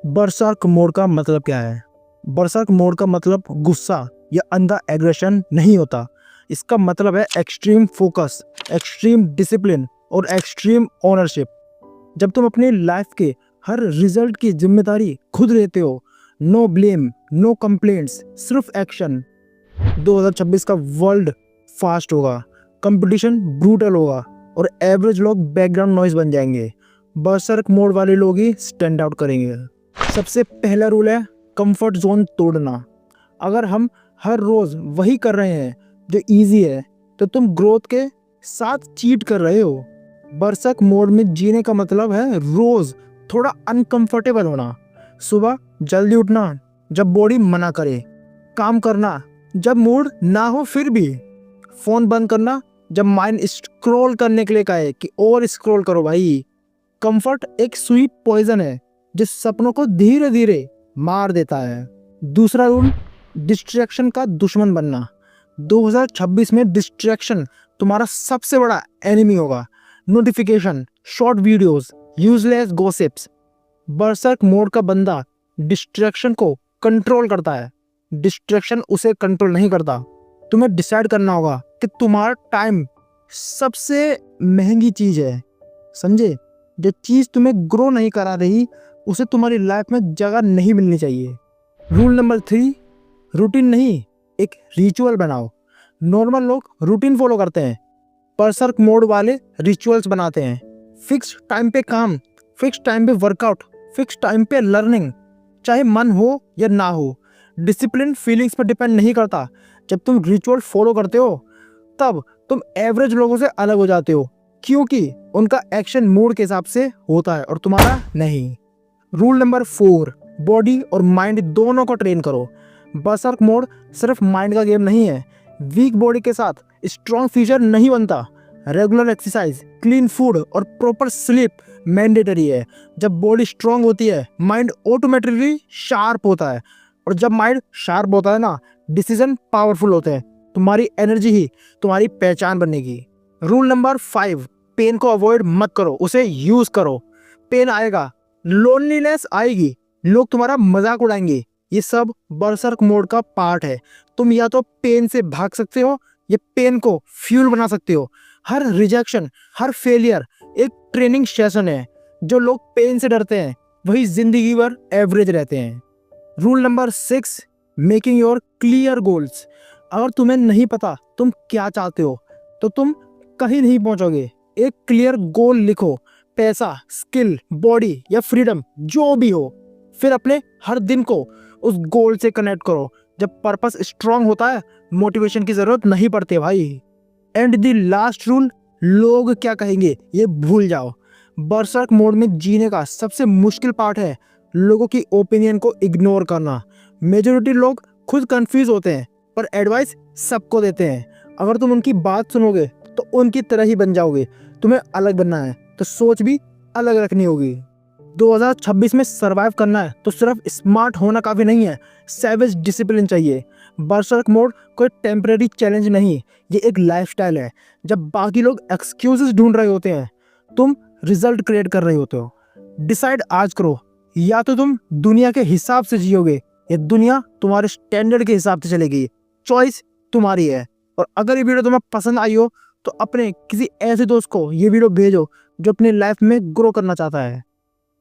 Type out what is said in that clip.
बरसात मोड का मतलब क्या है? बरसात मोड का मतलब गुस्सा या अंधा एग्रेशन नहीं होता। इसका मतलब है एक्सट्रीम फोकस, एक्सट्रीम डिसिप्लिन और एक्सट्रीम ओनरशिप। जब तुम अपनी लाइफ के हर रिजल्ट की जिम्मेदारी खुद लेते हो, नो ब्लेम, नो कंप्लेंट्स, सिर्फ एक्शन। 2026 का वर्ल्ड फास्ट होगा, कंपटीशन ब्रूटल होगा और एवरेज लोग बैकग्राउंड नॉइज बन जाएंगे। बर्सर्क मोड वाले लोग ही स्टैंड आउट करेंगे। सबसे पहला रूल है कंफर्ट जोन तोड़ना। अगर हम हर रोज वही कर रहे हैं जो इजी है, तो तुम ग्रोथ के साथ चीट कर रहे हो। बरसक मोड में जीने का मतलब है रोज थोड़ा अनकंफर्टेबल होना, सुबह जल्दी उठना जब बॉडी मना करे, काम करना जब मूड ना हो फिर भी, फोन बंद करना जब माइंड स्क्रॉल करने के लिए कहे कि और स्क्रॉल करो भाई। कंफर्ट एक स्वीट पॉइजन है जो सपनों को धीरे धीरे मार देता है। दूसरा रूल, डिस्ट्रैक्शन का दुश्मन बनना। 2026 में डिस्ट्रैक्शन तुम्हारा सबसे बड़ा एनिमी होगा। Notification, short videos, useless gossips. Berserk mode का बंदा डिस्ट्रैक्शन को कंट्रोल करता है, डिस्ट्रैक्शन उसे कंट्रोल नहीं करता। तुम्हें डिसाइड करना होगा कि तुम्हारा टाइम सबसे महंगी चीज है, समझे? जो चीज तुम्हें ग्रो नहीं करा रही उसे तुम्हारी लाइफ में जगह नहीं मिलनी चाहिए। रूल नंबर 3, रूटीन नहीं, एक रिचुअल बनाओ। नॉर्मल लोग रूटीन फॉलो करते हैं, बरसर्क मोड वाले रिचुअल्स बनाते हैं। फिक्स टाइम पे काम, फिक्स टाइम पे वर्कआउट, फिक्स टाइम पे लर्निंग, चाहे मन हो या ना हो। डिसिप्लिन फीलिंग्स पर डिपेंड नहीं करता। जब तुम रिचुअल फॉलो करते हो तब तुम एवरेज लोगों से अलग हो जाते हो, क्योंकि उनका एक्शन मूड के हिसाब से होता है और तुम्हारा नहीं। रूल नंबर 4, बॉडी और माइंड दोनों को ट्रेन करो। बरसर्क मोड सिर्फ माइंड का गेम नहीं है। वीक बॉडी के साथ स्ट्रॉन्ग फ्यूचर नहीं बनता। रेगुलर एक्सरसाइज, क्लीन फूड और प्रॉपर स्लीप मैंडेटरी है। जब बॉडी स्ट्रांग होती है, माइंड ऑटोमेटिकली शार्प होता है, और जब माइंड शार्प होता है ना, डिसीजन पावरफुल होते हैं। तुम्हारी एनर्जी ही तुम्हारी पहचान बनेगी। रूल नंबर 5, पेन को अवॉइड मत करो, उसे यूज करो। पेन आएगा, लोनलीनेस आएगी, लोग तुम्हारा मजाक उड़ाएंगे, ये सब बरसर्क मोड का पार्ट है। तुम या तो पेन से भाग सकते हो या पेन को फ्यूल बना सकते हो। हर रिजेक्शन, हर फेलियर एक ट्रेनिंग सेशन है। जो लोग पेन से डरते हैं वही जिंदगी भर एवरेज रहते हैं। Rule number 6, making your clear goals. अगर तुम्हें नहीं पता तुम क्या चाहते हो तो तुम कहीं नहीं पहुंचोगे। एक क्लियर गोल लिखो, पैसा, स्किल, बॉडी या फ्रीडम जो भी हो। फिर अपने हर दिन को उस गोल से कनेक्ट करो। जब पर्पस स्ट्रांग होता है, मोटिवेशन की जरूरत नहीं पड़ती भाई। एंड द लास्ट रूल, लोग क्या कहेंगे ये भूल जाओ। बरसर्क मोड में जीने का सबसे मुश्किल पार्ट है लोगों की ओपिनियन को इग्नोर करना। मेजॉरिटी लोग खुद कंफ्यूज होते हैं पर एडवाइस सबको देते हैं। अगर तुम उनकी बात सुनोगे तो उनकी तरह ही बन जाओगे। तुम्हें अलग बनना है तो सोच भी अलग रखनी होगी। 2026 में सरवाइव करना है तो सिर्फ स्मार्ट होना काफ़ी नहीं है, सैवेज डिसिप्लिन चाहिए। बरसर्क मोड कोई टेम्परेरी चैलेंज नहीं, ये एक लाइफस्टाइल है। जब बाकी लोग एक्सक्यूजेस ढूंढ रहे होते हैं, तुम रिजल्ट क्रिएट कर रहे होते हो। डिसाइड आज करो, या तो तुम दुनिया के हिसाब से जियोगे या दुनिया तुम्हारे स्टैंडर्ड के हिसाब से चलेगी। चॉइस तुम्हारी है। और अगर ये वीडियो तुम्हें पसंद आई हो तो अपने किसी ऐसे दोस्त को ये वीडियो भेजो जो अपनी लाइफ में ग्रो करना चाहता है।